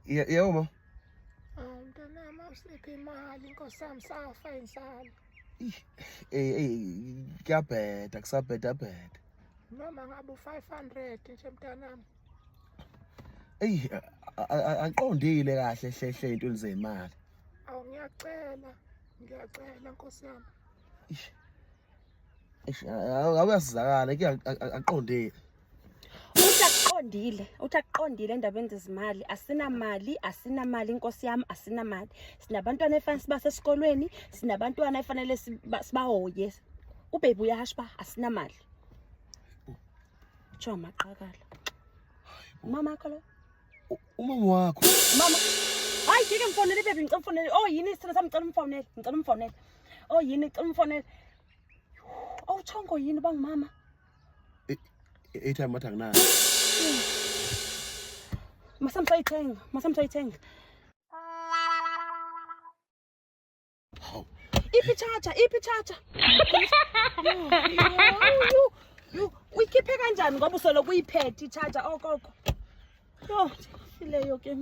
Yebo ma. Mntanami awusiphi imali inkosi yami safa inzalo. Kuyabheda kusabheda. Noma ngabe u500 nje mntanami. Aqondile kahle hle into zemali. Awu ngiyacela Nkosi yami. Awuyasizakala aqondile. Uthi akuqondile endabeni zezimali. Asinamali inkosi yami, asinamali. Sinabantwana efanele sibase esikolweni, sinabantwana efanele sibahoye. Ubaby uyasho ba asinamali. Cho maqakala. Mama khalo. Umama wakho. Mama. Hayi ngike mfonele baby ngicela umfonele. Oh yini isithando sami ngicela umfonele. Oh yini ngicela umfonele. Oh chongo yini bangimama? Ethi mathi anginayo. Masamsayithenga. Hawu. Iphi charger. You uyikhiphe kanjani ngoba usolo kuyiphethe i-charger okokho. Yo, fileyo ke.